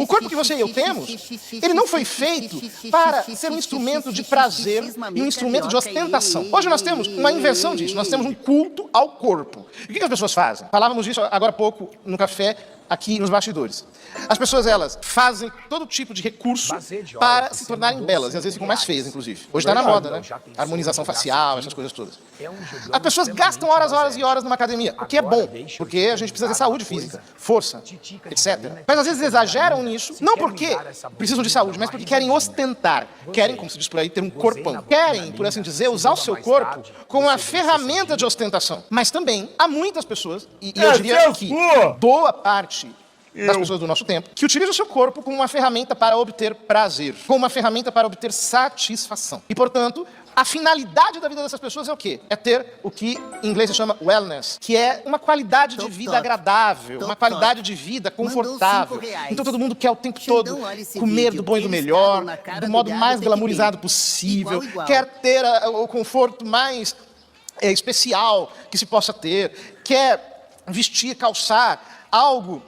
O corpo que você e eu temos, ele não foi feito para ser um instrumento de prazer e um instrumento de ostentação. Hoje nós temos uma inversão disso, nós temos um culto ao corpo. E o que as pessoas fazem? Falávamos disso agora há pouco no café, aqui nos bastidores. As pessoas, elas fazem todo tipo de recurso para se tornarem belas, e às vezes ficam mais feias, inclusive. Hoje está na moda, né? Harmonização facial, essas coisas todas. As pessoas gastam horas e horas numa academia, o que é bom, porque a gente precisa ter saúde física, força, etc. Mas às vezes exageram nisso, não porque precisam de saúde, mas porque querem ostentar, querem, como se diz por aí, ter um corpão. Querem, por assim dizer, usar o seu corpo como uma ferramenta de ostentação. Mas também há muitas pessoas, e eu diria que boa parte das pessoas do nosso tempo, que utilizam o seu corpo como uma ferramenta para obter prazer, como uma ferramenta para obter satisfação. E, portanto, a finalidade da vida dessas pessoas é o quê? É ter o que em inglês se chama wellness, que é uma qualidade de vida agradável, uma qualidade de vida confortável. Então todo mundo quer o tempo todo comer do bom e do melhor, do modo mais glamourizado possível, quer ter o conforto mais especial que se possa ter, quer vestir, calçar algo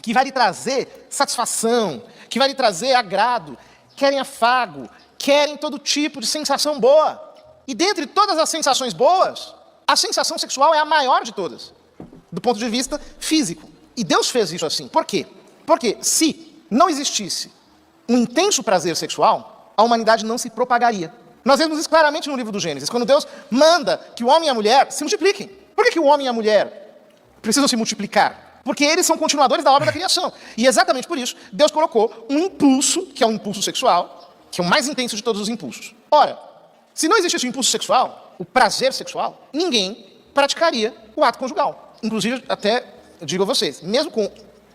que vai lhe trazer satisfação, que vai lhe trazer agrado, querem afago, querem todo tipo de sensação boa. E dentre todas as sensações boas, a sensação sexual é a maior de todas, do ponto de vista físico. E Deus fez isso assim. Por quê? Porque se não existisse um intenso prazer sexual, a humanidade não se propagaria. Nós vemos isso claramente no livro do Gênesis, quando Deus manda que o homem e a mulher se multipliquem. Por que o homem e a mulher precisam se multiplicar? Porque eles são continuadores da obra da criação. E exatamente por isso, Deus colocou um impulso, que é o impulso sexual, que é o mais intenso de todos os impulsos. Ora, se não existisse o impulso sexual, o prazer sexual, ninguém praticaria o ato conjugal. Inclusive, até digo a vocês, mesmo com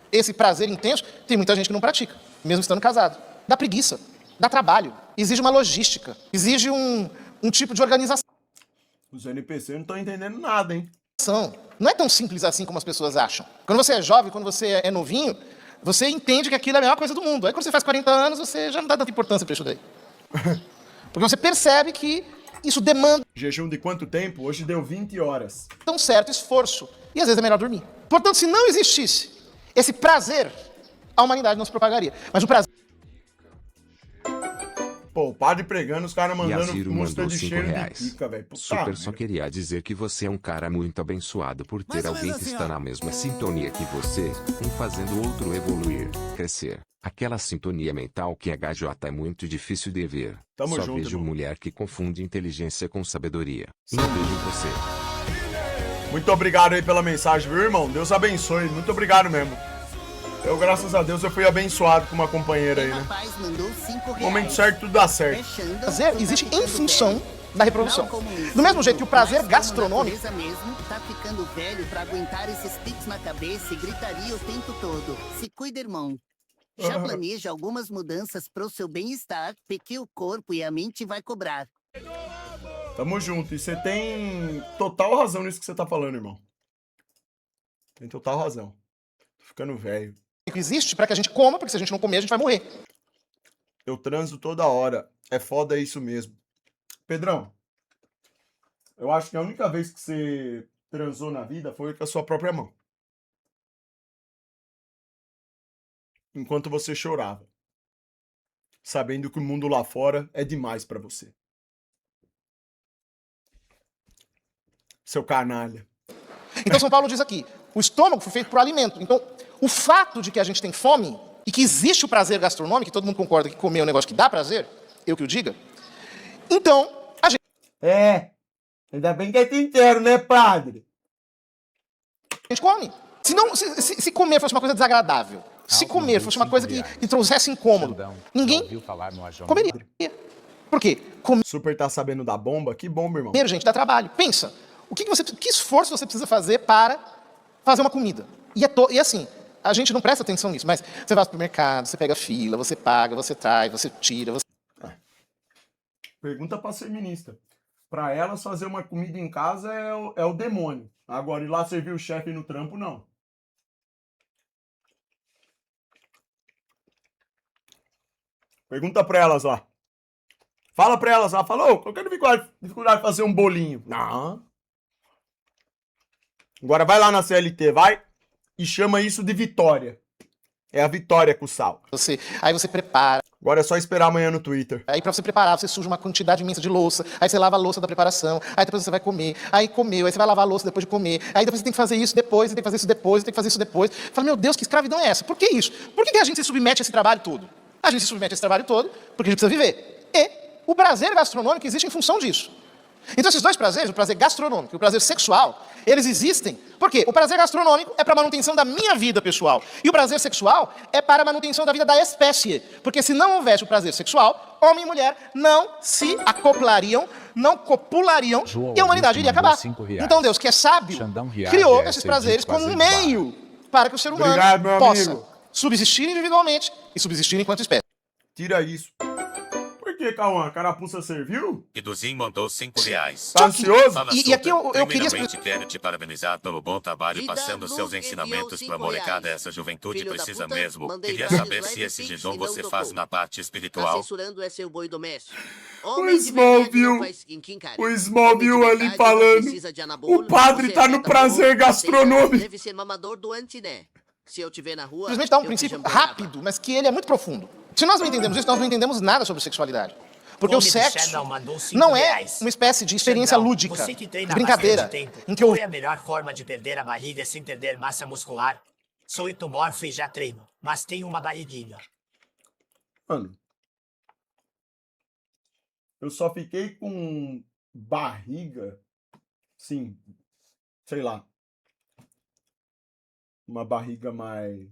esse prazer intenso, tem muita gente que não pratica, mesmo estando casado. Dá preguiça, dá trabalho, exige uma logística, exige um tipo de organização. Os NPC não estão entendendo nada, hein? Não é tão simples assim como as pessoas acham. Quando você é jovem, quando você é novinho, você entende que aquilo é a melhor coisa do mundo. Aí quando você faz 40 anos, você já não dá tanta importância para isso daí. Porque você percebe que isso demanda Jejum de quanto tempo? Hoje deu 20 horas. um certo esforço. E às vezes é melhor dormir. Portanto, se não existisse esse prazer, a humanidade não se propagaria. Mas o prazer... Pô, o padre pregando, os caras mandando Yaziro música mandou de cheiro R$5. de pica, velho. Super só queria dizer que você é um cara muito abençoado por ter alguém que está na mesma sintonia que você, um fazendo o outro evoluir, crescer. Aquela sintonia mental que é HJ é muito difícil de ver. Tamo Só junto, vejo irmão. mulher que confunde inteligência com sabedoria. Não vejo você. Muito obrigado aí pela mensagem, viu, irmão? Deus abençoe. Muito obrigado mesmo. Eu, graças a Deus, eu fui abençoado com uma companheira aí, né? No momento certo, tudo dá certo. O prazer existe em função da reprodução. Do mesmo jeito que o prazer gastronômico... mesmo tá ficando velho pra aguentar esses tics na cabeça e gritaria o tempo todo. Se cuida, irmão. Já planeja algumas mudanças pro seu bem-estar, porque o corpo e a mente vai cobrar. Tamo junto. E você tem total razão nisso que você tá falando, irmão. Tem total razão. Tô ficando velho. existe para que a gente coma, porque se a gente não comer, a gente vai morrer. Eu transo toda hora. É foda isso mesmo. Pedrão, eu acho que a única vez que você transou na vida foi com a sua própria mão. Enquanto você chorava. Sabendo que o mundo lá fora é demais pra você. Seu canalha. Então São Paulo diz aqui, o estômago foi feito por alimento. Então, o fato de que a gente tem fome e que existe o prazer gastronômico, que todo mundo concorda que comer é um negócio que dá prazer, eu que o diga, então a Ainda bem que é inteiro, né, padre? gente come. Se comer fosse uma coisa desagradável, se comer fosse uma coisa que trouxesse incômodo, ninguém comeria. Por quê? Comer, Super tá sabendo da bomba? Que bomba, irmão. gente, dá trabalho. Pensa, que esforço você precisa fazer para fazer uma comida? E assim, a gente não presta atenção nisso, mas você vai ao supermercado, você pega fila, você paga, você traz, você tira, você... Pergunta pra feminista. Pra elas, fazer uma comida em casa é o demônio. Agora, ir lá servir o chefe no trampo, não. Pergunta pra elas lá. Fala pra elas lá. Falou, qual que é a dificuldade de fazer um bolinho? Não. Agora vai lá na CLT, vai, e chama isso de vitória. É a vitória com sal. Aí você prepara. Agora é só esperar amanhã no Twitter. Aí pra você preparar, você suja uma quantidade imensa de louça. Aí você lava a louça da preparação. Aí depois você vai comer. Aí comeu. Aí você vai lavar a louça depois de comer. Aí depois você tem que fazer isso depois, você tem que fazer isso depois, você tem que fazer isso depois. Fala, meu Deus, que escravidão é essa? Por que isso? Por que a gente se submete a esse trabalho todo? A gente se submete a esse trabalho todo porque a gente precisa viver. E o prazer gastronômico existe em função disso. Então esses dois prazeres, o prazer gastronômico e o prazer sexual, eles existem. Por quê? O prazer gastronômico é para a manutenção da minha vida pessoal. E o prazer sexual é para a manutenção da vida da espécie. Porque se não houvesse o prazer sexual, homem e mulher não se acoplariam, não copulariam e a humanidade iria acabar. Então Deus, que é sábio, criou esses prazeres como um meio para que o ser humano possa subsistir individualmente e subsistir enquanto espécie. Tira isso. Por que, Cauã? A carapuça serviu? Eduzinho mandou R$5. Tá ansioso? Fala, E aqui eu queria... Primeiramente, quero te parabenizar pelo bom trabalho passando seus ensinamentos pra molecada. Essa juventude precisa mesmo. Queria saber se esse jejum você faz na parte espiritual. Censurando é seu boi doméstico. O Smallville ali falando. O padre tá no prazer gastronômico. Deve ser mamador doente, né? Se eu te ver na rua... Simplesmente dá um princípio rápido, mas que ele é muito profundo. Se nós não entendemos isso, nós não entendemos nada sobre sexualidade. Porque o sexo não é uma espécie de experiência lúdica, você que treina de brincadeira, em que eu... Qual é a melhor forma de perder a barriga sem perder massa muscular? Sou entomorfo e já treino, mas tenho uma barriguinha. Mano, eu só fiquei com barriga, sim, sei lá, uma barriga mais...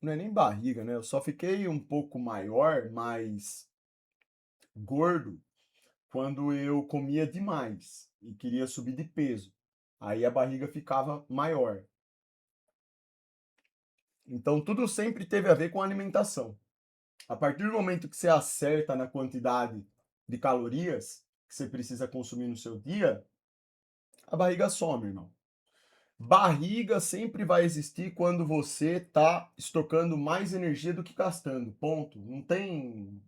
Não é nem barriga, né? Eu só fiquei um pouco maior, mais gordo, quando eu comia demais e queria subir de peso. Aí a barriga ficava maior. Então tudo sempre teve a ver com a alimentação. A partir do momento que você acerta na quantidade de calorias que você precisa consumir no seu dia, a barriga some, irmão. Barriga sempre vai existir quando você tá estocando mais energia do que gastando. Ponto. Não tem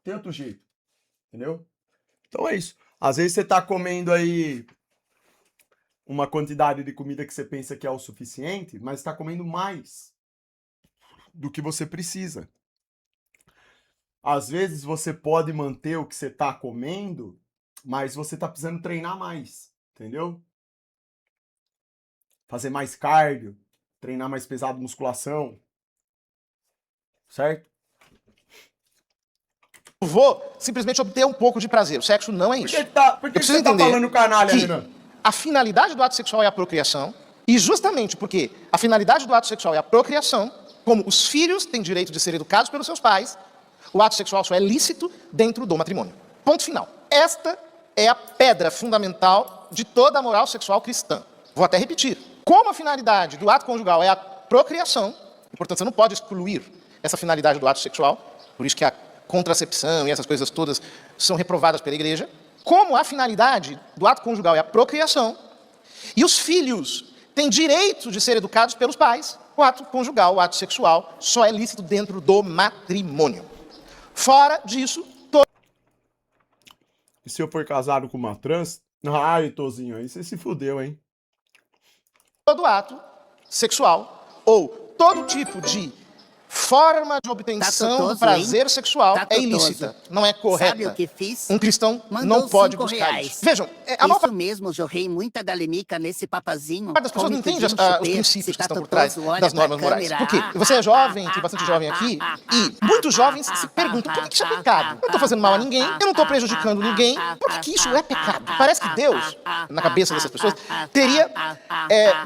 outro jeito. Entendeu? Então é isso. Às vezes você tá comendo aí uma quantidade de comida que você pensa que é o suficiente, mas está comendo mais do que você precisa. Às vezes você pode manter o que você tá comendo, mas você tá precisando treinar mais. Entendeu? Fazer mais cardio, treinar mais pesado, musculação, certo? Eu vou simplesmente obter um pouco de prazer. O sexo não é isso. Por que você tá falando canalha, Renan? A finalidade do ato sexual é a procriação, e justamente porque a finalidade do ato sexual é a procriação, como os filhos têm direito de ser educados pelos seus pais, o ato sexual só é lícito dentro do matrimônio. Ponto final. Esta é a pedra fundamental de toda a moral sexual cristã. Vou até repetir. Como a finalidade do ato conjugal é a procriação, e, portanto, você não pode excluir essa finalidade do ato sexual, por isso que a contracepção e essas coisas todas são reprovadas pela igreja. Como a finalidade do ato conjugal é a procriação, e os filhos têm direito de ser educados pelos pais, o ato conjugal, o ato sexual, só é lícito dentro do matrimônio. Fora disso, E se eu for casado com uma trans? Ai, Tozinho, aí você se fudeu, hein? todo ato sexual ou todo tipo de forma de obtenção do prazer sexual é ilícita, não é correta. Sabe o que fiz? Um cristão Mandou não pode R$5. buscar isso. Vejam, a maior Isso mesmo, jorrei muita galemica nesse papazinho. parte das pessoas não entende os princípios que estão por trás olha das pra normas morais. câmera. Por quê? Você é jovem, tem bastante jovem aqui, e muitos jovens se perguntam por que isso é pecado? Eu não estou fazendo mal a ninguém, eu não estou prejudicando ninguém, por que isso é pecado? Parece que Deus, na cabeça dessas pessoas, teria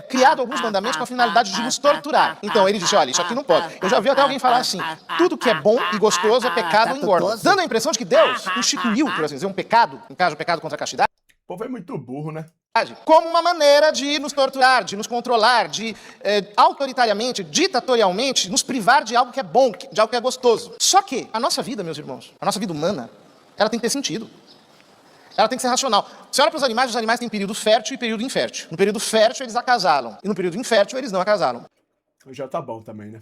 criado alguns mandamentos com a finalidade de nos torturar. Então ele disse, olha, isso aqui não pode. Eu já vi até alguém falar assim, tudo que é bom e gostoso é pecado ou engorda. Dando a impressão de que Deus instituiu, por assim dizer, um pecado, no caso, o pecado contra a castidade, O povo é muito burro, né? como uma maneira de nos torturar, de nos controlar, de autoritariamente, ditatorialmente, nos privar de algo que é bom, de algo que é gostoso. Só que a nossa vida, meus irmãos, a nossa vida humana, ela tem que ter sentido. Ela tem que ser racional. Você olha para os animais têm período fértil e período infértil. No período fértil eles acasalam, e no período infértil eles não acasalam. Já tá bom também, né?